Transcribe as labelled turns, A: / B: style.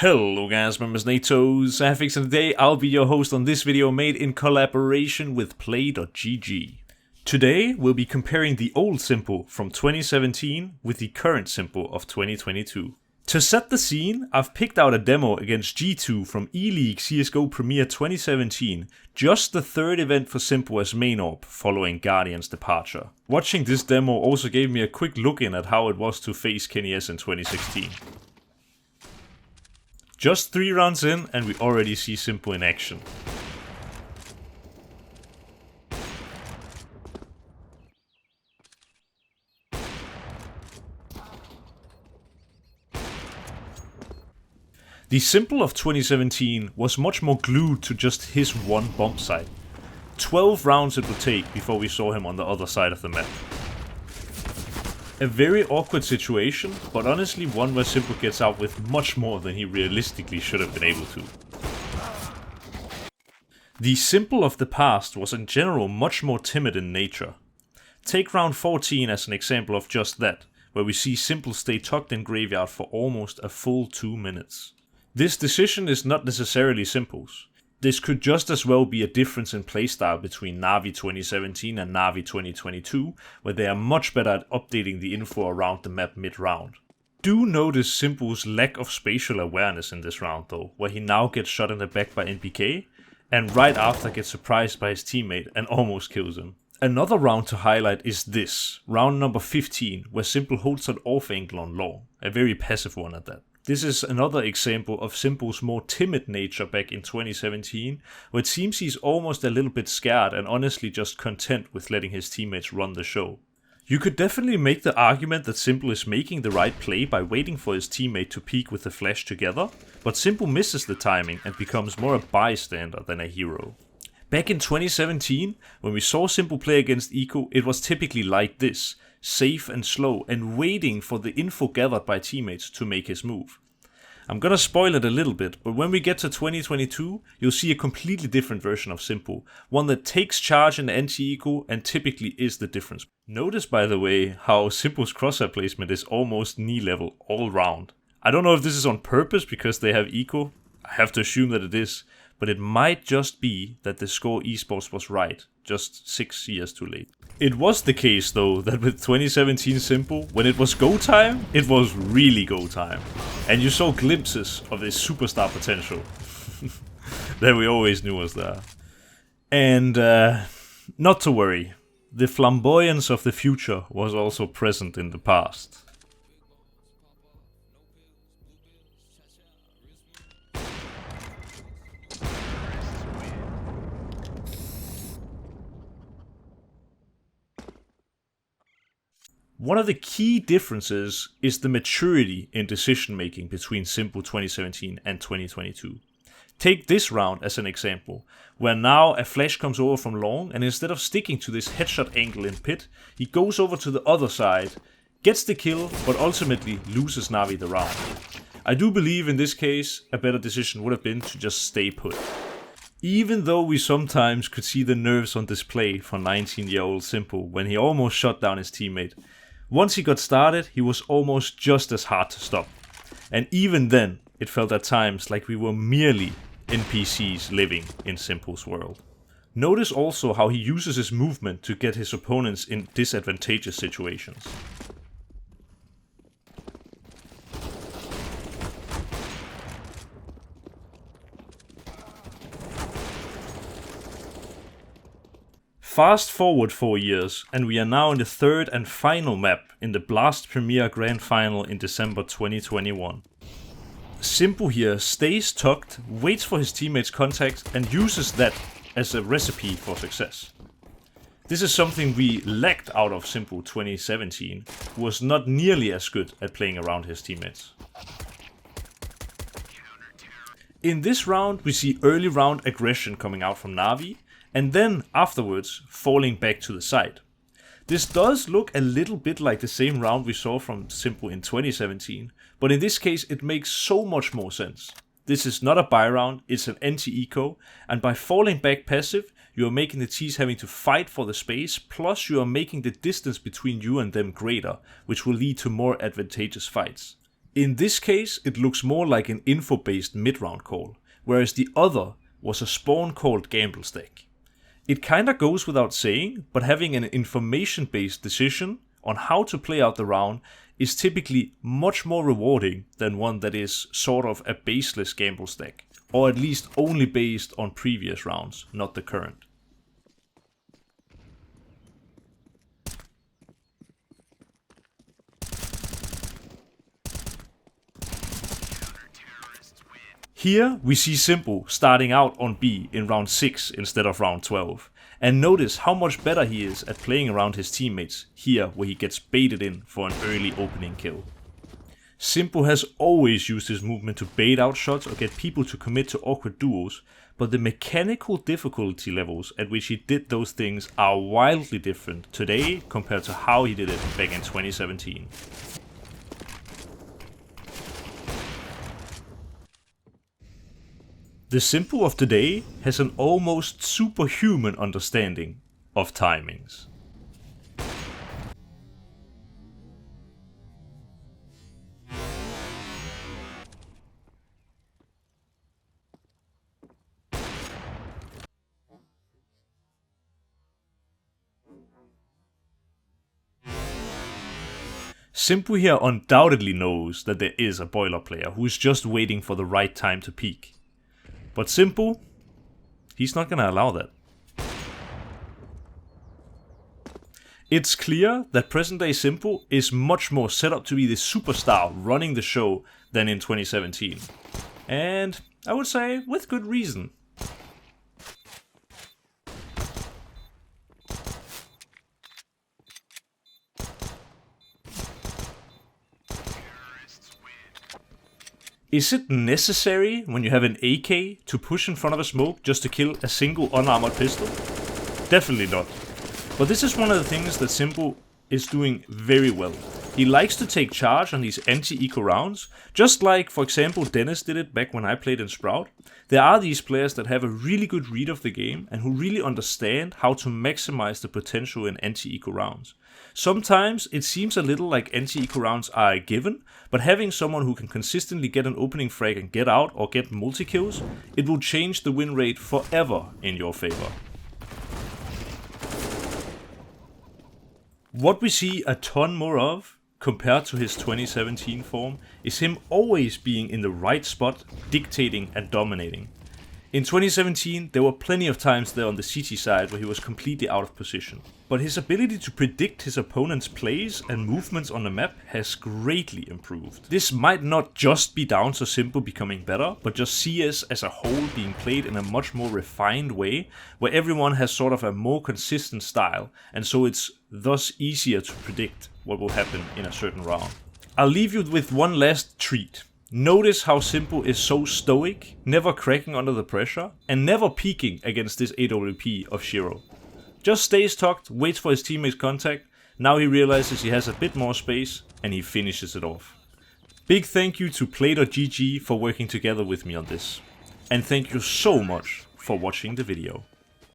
A: Hello guys, my name is NaToSaphiX and today I'll be your host on this video made in collaboration with Play.gg. Today we'll be comparing the old Simple from 2017 with the current Simple of 2022. To set the scene, I've picked out a demo against G2 from E-League CSGO Premier 2017, just the third event for Simple as main AWP following Guardian's departure. Watching this demo also gave me a quick look in at how it was to face Kenny S in 2016. Just 3 rounds in and we already see Simple in action. The Simple of 2017 was much more glued to just his one bomb site. 12 rounds it would take before we saw him on the other side of the map. A very awkward situation, but honestly one where Simple gets out with much more than he realistically should have been able to. The Simple of the past was in general much more timid in nature. Take round 14 as an example of just that, where we see Simple stay tucked in graveyard for almost a full 2 minutes. This decision is not necessarily Simple's. This could just as well be a difference in playstyle between Na'Vi 2017 and Na'Vi 2022, where they are much better at updating the info around the map mid-round. Do notice Simple's lack of spatial awareness in this round though, where he now gets shot in the back by NPK, and right after gets surprised by his teammate and almost kills him. Another round to highlight is this, round number 15, where Simple holds an off angle on long, a very passive one at that. This is another example of Simple's more timid nature back in 2017, where it seems he's almost a little bit scared and honestly just content with letting his teammates run the show. You could definitely make the argument that Simple is making the right play by waiting for his teammate to peek with the flash together, but Simple misses the timing and becomes more a bystander than a hero. Back in 2017, when we saw Simple play against Eco, it was typically like this, safe and slow and waiting for the info gathered by teammates to make his move. I'm gonna spoil it a little bit, but when we get to 2022, you'll see a completely different version of Simple, one that takes charge in anti-eco and typically is the difference. Notice by the way how Simple's crosshair placement is almost knee level all round. I don't know if this is on purpose because they have eco, I have to assume that it is, but it might just be that the Score Esports was right, just 6 years too late. It was the case though that with 2017 Simple, when it was go time, it was really go time. And you saw glimpses of this superstar potential that we always knew was there. And not to worry, the flamboyance of the future was also present in the past. One of the key differences is the maturity in decision making between Simple 2017 and 2022. Take this round as an example, where now a flash comes over from long and instead of sticking to this headshot angle in pit, he goes over to the other side, gets the kill, but ultimately loses Na'Vi the round. I do believe in this case a better decision would have been to just stay put. Even though we sometimes could see the nerves on display for 19-year-old Simple when he almost shot down his teammate, once he got started, he was almost just as hard to stop. And even then, it felt at times like we were merely NPCs living in Simple's world. Notice also how he uses his movement to get his opponents in disadvantageous situations. Fast forward 4 years, and we are now in the third and final map in the Blast Premier Grand Final in December 2021. Simple here stays tucked, waits for his teammates' contact, and uses that as a recipe for success. This is something we lacked out of Simple 2017, who was not nearly as good at playing around his teammates. In this round, we see early round aggression coming out from Na'Vi, and then afterwards falling back to the side. This does look a little bit like the same round we saw from Simple in 2017, but in this case it makes so much more sense. This is not a buy round, it's an anti-eco, and by falling back passive, you are making the T's having to fight for the space, plus you are making the distance between you and them greater, which will lead to more advantageous fights. In this case, it looks more like an info-based mid-round call, whereas the other was a spawn called gamble stack. It kinda goes without saying, but having an information-based decision on how to play out the round is typically much more rewarding than one that is sort of a baseless gamble stack, or at least only based on previous rounds, not the current. Here we see s1mple starting out on B in round 6 instead of round 12, and notice how much better he is at playing around his teammates here where he gets baited in for an early opening kill. s1mple has always used his movement to bait out shots or get people to commit to awkward duos, but the mechanical difficulty levels at which he did those things are wildly different today compared to how he did it back in 2017. The s1mple of today has an almost superhuman understanding of timings. s1mple here undoubtedly knows that there is a boiler player who is just waiting for the right time to peak. But s1mple, he's not gonna allow that. It's clear that present day s1mple is much more set up to be the superstar running the show than in 2017. And I would say with good reason. Is it necessary when you have an AK to push in front of a smoke just to kill a single unarmored pistol? Definitely not. But this is one of the things that s1mple is doing very well. He likes to take charge on these anti-eco rounds, just like, for example, Dennis did it back when I played in Sprout. There are these players that have a really good read of the game and who really understand how to maximize the potential in anti-eco rounds. Sometimes it seems a little like anti-eco rounds are a given, but having someone who can consistently get an opening frag and get out or get multi-kills, it will change the win rate forever in your favor. What we see a ton more of, compared to his 2017 form, is him always being in the right spot, dictating and dominating. In 2017, there were plenty of times there on the CT side where he was completely out of position. But his ability to predict his opponent's plays and movements on the map has greatly improved. This might not just be down to s1mple becoming better, but just CS as a whole being played in a much more refined way, where everyone has sort of a more consistent style, and so it's thus easier to predict what will happen in a certain round. I'll leave you with one last treat. Notice how s1mple is so stoic, never cracking under the pressure, and never peeking against this AWP of Shiro. Just stays tucked, waits for his teammate's contact, now he realizes he has a bit more space, and he finishes it off. Big thank you to Play.gg for working together with me on this. And thank you so much for watching the video.